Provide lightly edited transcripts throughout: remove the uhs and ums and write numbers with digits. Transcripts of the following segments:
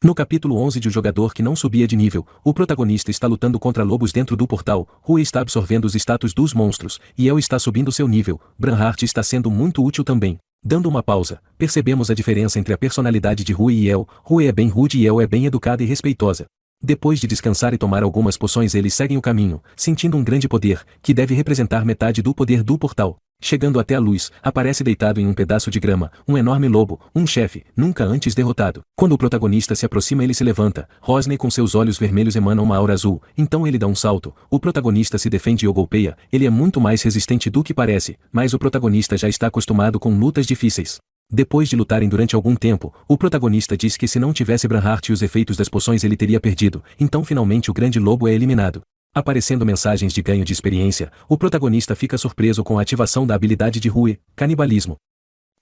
No capítulo 11 de O Jogador que Não Subia de Nível, o protagonista está lutando contra lobos dentro do portal, Rui está absorvendo os status dos monstros, e El está subindo seu nível, Bernhardt está sendo muito útil também. Dando uma pausa, percebemos a diferença entre a personalidade de Rui e El. Rui é bem rude e El é bem educada e respeitosa. Depois de descansar e tomar algumas poções eles seguem o caminho, sentindo um grande poder, que deve representar metade do poder do portal. Chegando até a luz, aparece deitado em um pedaço de grama, um enorme lobo, um chefe, nunca antes derrotado. Quando o protagonista se aproxima ele se levanta, Rosney com seus olhos vermelhos emana uma aura azul, então ele dá um salto, o protagonista se defende e o golpeia, ele é muito mais resistente do que parece, mas o protagonista já está acostumado com lutas difíceis. Depois de lutarem durante algum tempo, o protagonista diz que se não tivesse Bernhardt e os efeitos das poções ele teria perdido, então finalmente o grande lobo é eliminado. Aparecendo mensagens de ganho de experiência, o protagonista fica surpreso com a ativação da habilidade de Rui, canibalismo.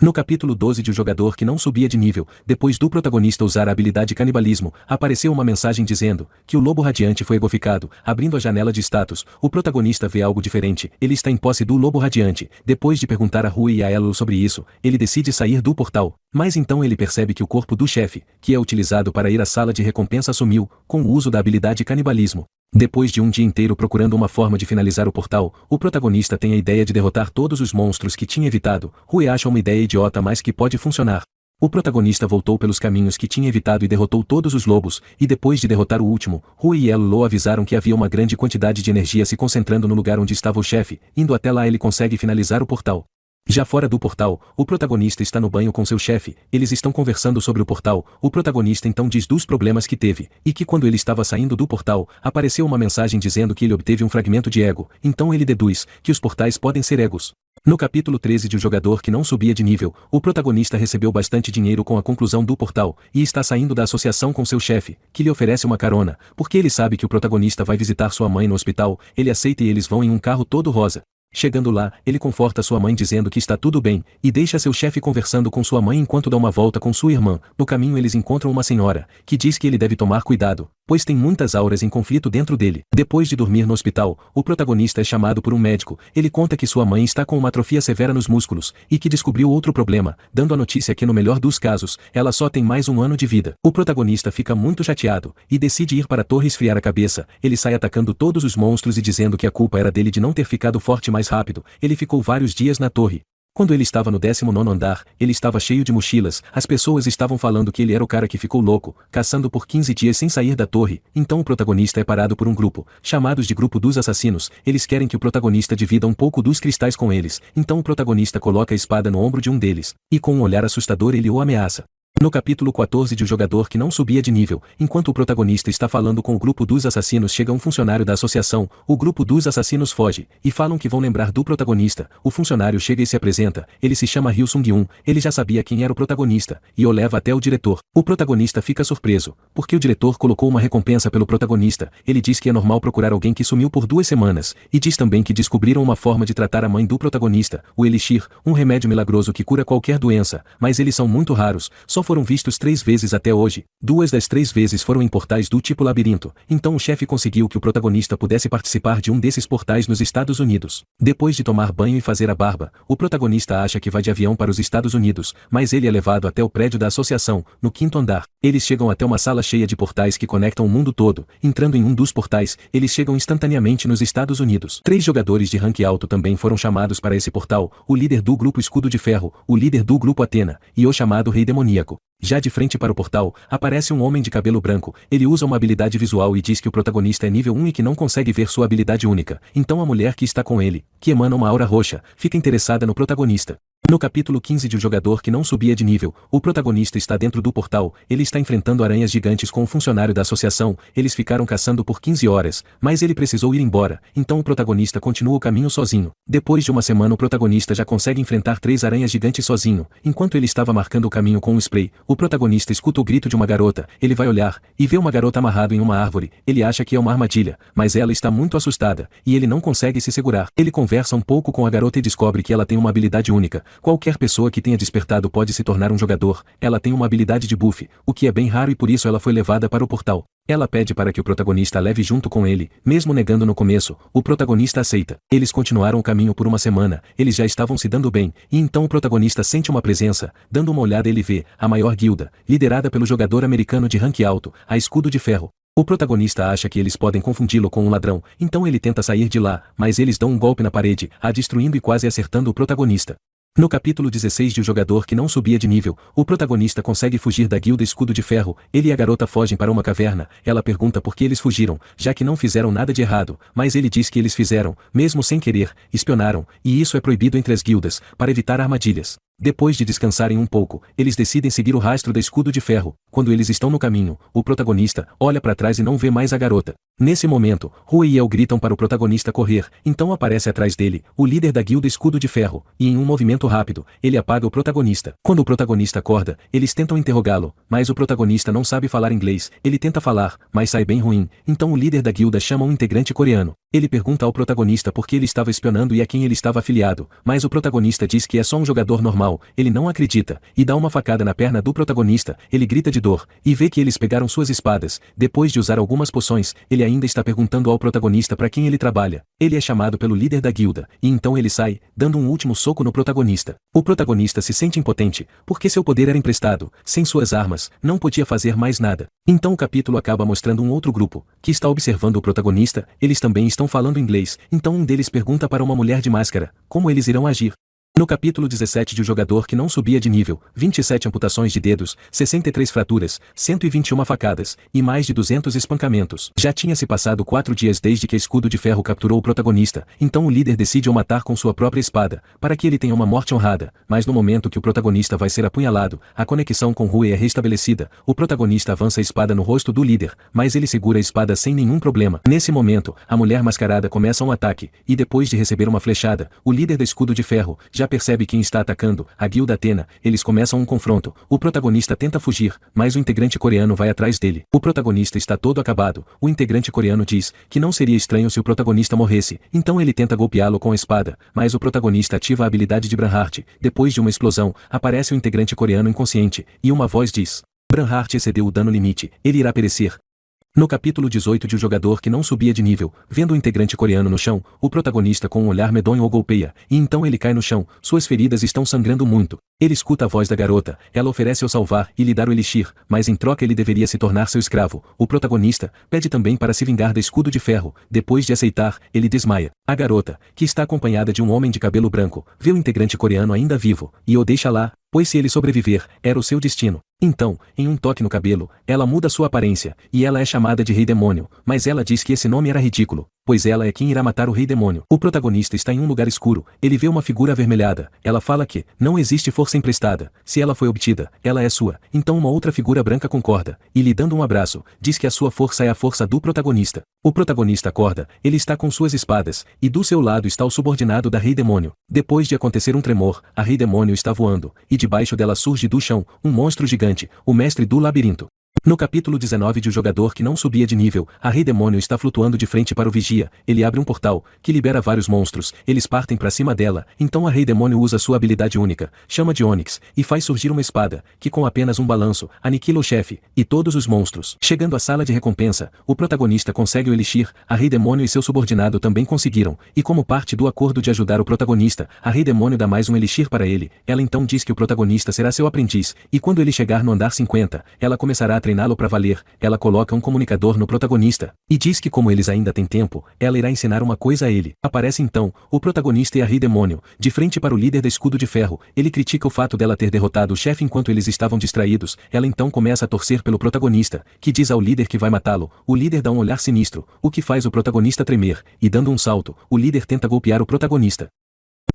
No capítulo 12 de O Jogador que Não Subia de Nível, depois do protagonista usar a habilidade canibalismo, apareceu uma mensagem dizendo que o lobo radiante foi egoficado. Abrindo a janela de status, o protagonista vê algo diferente, ele está em posse do lobo radiante. Depois de perguntar a Rui e a Elo sobre isso, ele decide sair do portal, mas então ele percebe que o corpo do chefe, que é utilizado para ir à sala de recompensa sumiu, com o uso da habilidade canibalismo. Depois de um dia inteiro procurando uma forma de finalizar o portal, o protagonista tem a ideia de derrotar todos os monstros que tinha evitado. Rui acha uma ideia idiota mas que pode funcionar. O protagonista voltou pelos caminhos que tinha evitado e derrotou todos os lobos, e depois de derrotar o último, Rui e Elo avisaram que havia uma grande quantidade de energia se concentrando no lugar onde estava o chefe. Indo até lá ele consegue finalizar o portal. Já fora do portal, o protagonista está no banho com seu chefe, eles estão conversando sobre o portal, o protagonista então diz dos problemas que teve, e que quando ele estava saindo do portal, apareceu uma mensagem dizendo que ele obteve um fragmento de ego, então ele deduz que os portais podem ser egos. No capítulo 13 de O Jogador que Não Subia de Nível, o protagonista recebeu bastante dinheiro com a conclusão do portal, e está saindo da associação com seu chefe, que lhe oferece uma carona, porque ele sabe que o protagonista vai visitar sua mãe no hospital, ele aceita e eles vão em um carro todo rosa. Chegando lá, ele conforta sua mãe dizendo que está tudo bem, e deixa seu chefe conversando com sua mãe enquanto dá uma volta com sua irmã. No caminho eles encontram uma senhora, que diz que ele deve tomar cuidado, pois tem muitas auras em conflito dentro dele. Depois de dormir no hospital, o protagonista é chamado por um médico, ele conta que sua mãe está com uma atrofia severa nos músculos, e que descobriu outro problema, dando a notícia que no melhor dos casos, ela só tem mais um ano de vida. O protagonista fica muito chateado, e decide ir para a torre esfriar a cabeça, ele sai atacando todos os monstros e dizendo que a culpa era dele de não ter ficado forte mais rápido, ele ficou vários dias na torre. Quando ele estava no 19º andar, ele estava cheio de mochilas, as pessoas estavam falando que ele era o cara que ficou louco, caçando por 15 dias sem sair da torre, então o protagonista é parado por um grupo, chamados de Grupo dos Assassinos, eles querem que o protagonista divida um pouco dos cristais com eles, então o protagonista coloca a espada no ombro de um deles, e com um olhar assustador ele o ameaça. No capítulo 14 de O Jogador que Não Subia de Nível, enquanto o protagonista está falando com o grupo dos assassinos chega um funcionário da associação, o grupo dos assassinos foge, e falam que vão lembrar do protagonista, o funcionário chega e se apresenta, ele se chama Ryu Sung-yoon, ele já sabia quem era o protagonista, e o leva até o diretor. O protagonista fica surpreso, porque o diretor colocou uma recompensa pelo protagonista, ele diz que é normal procurar alguém que sumiu por 2 semanas, e diz também que descobriram uma forma de tratar a mãe do protagonista, o Elixir, um remédio milagroso que cura qualquer doença, mas eles são muito raros, só foram vistos 3 vezes até hoje, 2 das 3 vezes foram em portais do tipo labirinto, então o chefe conseguiu que o protagonista pudesse participar de um desses portais nos Estados Unidos. Depois de tomar banho e fazer a barba, o protagonista acha que vai de avião para os Estados Unidos, mas ele é levado até o prédio da associação, no 5º andar. Eles chegam até uma sala cheia de portais que conectam o mundo todo, entrando em um dos portais, eles chegam instantaneamente nos Estados Unidos. 3 jogadores de rank alto também foram chamados para esse portal, o líder do grupo Escudo de Ferro, o líder do grupo Atena, e o chamado Rei Demoníaco. Já de frente para o portal, aparece um homem de cabelo branco, ele usa uma habilidade visual e diz que o protagonista é nível 1 e que não consegue ver sua habilidade única, então a mulher que está com ele, que emana uma aura roxa, fica interessada no protagonista. No capítulo 15 de O Jogador que Não Subia de Nível, o protagonista está dentro do portal, ele está enfrentando aranhas gigantes com um funcionário da associação, eles ficaram caçando por 15 horas, mas ele precisou ir embora, então o protagonista continua o caminho sozinho. Depois de uma semana o protagonista já consegue enfrentar 3 aranhas gigantes sozinho, enquanto ele estava marcando o caminho com um spray, o protagonista escuta o grito de uma garota, ele vai olhar, e vê uma garota amarrada em uma árvore, ele acha que é uma armadilha, mas ela está muito assustada, e ele não consegue se segurar. Ele conversa um pouco com a garota e descobre que ela tem uma habilidade única. Qualquer pessoa que tenha despertado pode se tornar um jogador, ela tem uma habilidade de buff, o que é bem raro e por isso ela foi levada para o portal. Ela pede para que o protagonista leve junto com ele, mesmo negando no começo, o protagonista aceita. Eles continuaram o caminho por uma semana, eles já estavam se dando bem, e então o protagonista sente uma presença, dando uma olhada ele vê, a maior guilda, liderada pelo jogador americano de rank alto, a Escudo de Ferro. O protagonista acha que eles podem confundi-lo com um ladrão, então ele tenta sair de lá, mas eles dão um golpe na parede, a destruindo e quase acertando o protagonista. No capítulo 16 de O Jogador que Não Subia de Nível, o protagonista consegue fugir da guilda Escudo de Ferro, ele e a garota fogem para uma caverna, ela pergunta por que eles fugiram, já que não fizeram nada de errado, mas ele diz que eles fizeram, mesmo sem querer, espionaram, e isso é proibido entre as guildas, para evitar armadilhas. Depois de descansarem um pouco, eles decidem seguir o rastro da Escudo de Ferro. Quando eles estão no caminho, o protagonista olha para trás e não vê mais a garota. Nesse momento, Rui e El gritam para o protagonista correr, então aparece atrás dele, o líder da guilda Escudo de Ferro, e em um movimento rápido, ele apaga o protagonista. Quando o protagonista acorda, eles tentam interrogá-lo, mas o protagonista não sabe falar inglês, ele tenta falar, mas sai bem ruim, então o líder da guilda chama um integrante coreano. Ele pergunta ao protagonista por que ele estava espionando e a quem ele estava afiliado, mas o protagonista diz que é só um jogador normal, ele não acredita, e dá uma facada na perna do protagonista, ele grita de dor, e vê que eles pegaram suas espadas, depois de usar algumas poções, ele ainda está perguntando ao protagonista para quem ele trabalha. Ele é chamado pelo líder da guilda, e então ele sai, dando um último soco no protagonista. O protagonista se sente impotente, porque seu poder era emprestado, sem suas armas, não podia fazer mais nada. Então o capítulo acaba mostrando um outro grupo, que está observando o protagonista, eles também estão falando inglês, então um deles pergunta para uma mulher de máscara, como eles irão agir. No capítulo 17 de O Jogador que Não Subia de Nível, 27 amputações de dedos, 63 fraturas, 121 facadas, e mais de 200 espancamentos. Já tinha se passado 4 dias desde que a Escudo de Ferro capturou o protagonista, então o líder decide o matar com sua própria espada, para que ele tenha uma morte honrada, mas no momento que o protagonista vai ser apunhalado, a conexão com Rui é restabelecida, o protagonista avança a espada no rosto do líder, mas ele segura a espada sem nenhum problema. Nesse momento, a mulher mascarada começa um ataque, e depois de receber uma flechada, o líder da Escudo de Ferro, já percebe quem está atacando, a guilda Athena, eles começam um confronto, o protagonista tenta fugir, mas o integrante coreano vai atrás dele. O protagonista está todo acabado, o integrante coreano diz que não seria estranho se o protagonista morresse, então ele tenta golpeá-lo com a espada, mas o protagonista ativa a habilidade de Branhart, depois de uma explosão, aparece o integrante coreano inconsciente, e uma voz diz: Branhart excedeu o dano limite, ele irá perecer. No capítulo 18 de O Jogador que Não Subia de Nível, vendo o integrante coreano no chão, o protagonista com um olhar medonho o golpeia, e então ele cai no chão, suas feridas estão sangrando muito. Ele escuta a voz da garota, ela oferece o salvar e lhe dar o elixir, mas em troca ele deveria se tornar seu escravo. O protagonista pede também para se vingar da Escudo de Ferro, depois de aceitar, ele desmaia. A garota, que está acompanhada de um homem de cabelo branco, vê o integrante coreano ainda vivo, e o deixa lá, pois se ele sobreviver, era o seu destino. Então, em um toque no cabelo, ela muda sua aparência, e ela é chamada de Rei Demônio, mas ela diz que esse nome era ridículo, pois ela é quem irá matar o Rei Demônio. O protagonista está em um lugar escuro, ele vê uma figura avermelhada, ela fala que não existe força emprestada, se ela foi obtida, ela é sua. Então uma outra figura branca concorda, e lhe dando um abraço, diz que a sua força é a força do protagonista. O protagonista acorda, ele está com suas espadas, e do seu lado está o subordinado da Rei Demônio. Depois de acontecer um tremor, a Rei Demônio está voando, e debaixo dela surge do chão, um monstro gigante, o mestre do labirinto. No capítulo 19 de O Jogador que Não Subia de Nível, a Rei Demônio está flutuando de frente para o vigia, ele abre um portal, que libera vários monstros, eles partem para cima dela, então a Rei Demônio usa sua habilidade única, chama de Onyx, e faz surgir uma espada, que com apenas um balanço, aniquila o chefe, e todos os monstros. Chegando à sala de recompensa, o protagonista consegue o elixir, a Rei Demônio e seu subordinado também conseguiram, e como parte do acordo de ajudar o protagonista, a Rei Demônio dá mais um elixir para ele, ela então diz que o protagonista será seu aprendiz, e quando ele chegar no andar 50, ela começará a treiná-lo para valer, ela coloca um comunicador no protagonista, e diz que como eles ainda têm tempo, ela irá ensinar uma coisa a ele. Aparece então, o protagonista e a Rei Demônio, de frente para o líder da Escudo de Ferro, ele critica o fato dela ter derrotado o chefe enquanto eles estavam distraídos, ela então começa a torcer pelo protagonista, que diz ao líder que vai matá-lo, o líder dá um olhar sinistro, o que faz o protagonista tremer, e dando um salto, o líder tenta golpear o protagonista.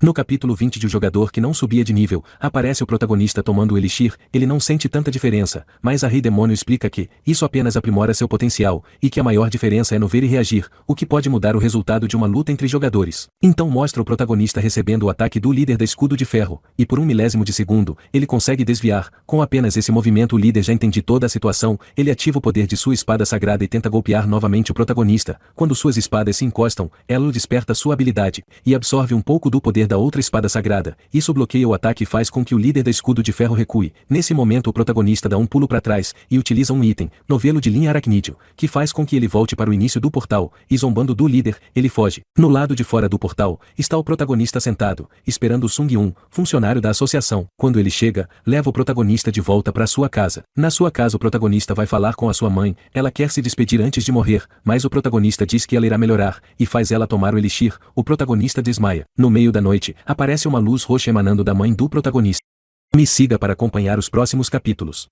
No capítulo 20 de O Jogador que Não Subia de Nível, aparece o protagonista tomando o elixir, ele não sente tanta diferença, mas a Rei Demônio explica que isso apenas aprimora seu potencial, e que a maior diferença é no ver e reagir, o que pode mudar o resultado de uma luta entre jogadores. Então mostra o protagonista recebendo o ataque do líder da Escudo de Ferro, e por um milésimo de segundo, ele consegue desviar, com apenas esse movimento o líder já entende toda a situação, ele ativa o poder de sua espada sagrada e tenta golpear novamente o protagonista, quando suas espadas se encostam, ela desperta sua habilidade, e absorve um pouco do poder da outra espada sagrada. Isso bloqueia o ataque e faz com que o líder da escudo de ferro recue. Nesse momento o protagonista dá um pulo para trás e utiliza um item, novelo de linha aracnídeo, que faz com que ele volte para o início do portal, e zombando do líder, ele foge. No lado de fora do portal, está o protagonista sentado, esperando o Sung-Yun, funcionário da associação. Quando ele chega, leva o protagonista de volta para sua casa. Na sua casa o protagonista vai falar com a sua mãe, ela quer se despedir antes de morrer, mas o protagonista diz que ela irá melhorar, e faz ela tomar o elixir. O protagonista desmaia. No meio da noite, aparece uma luz roxa emanando da mãe do protagonista. Me siga para acompanhar os próximos capítulos.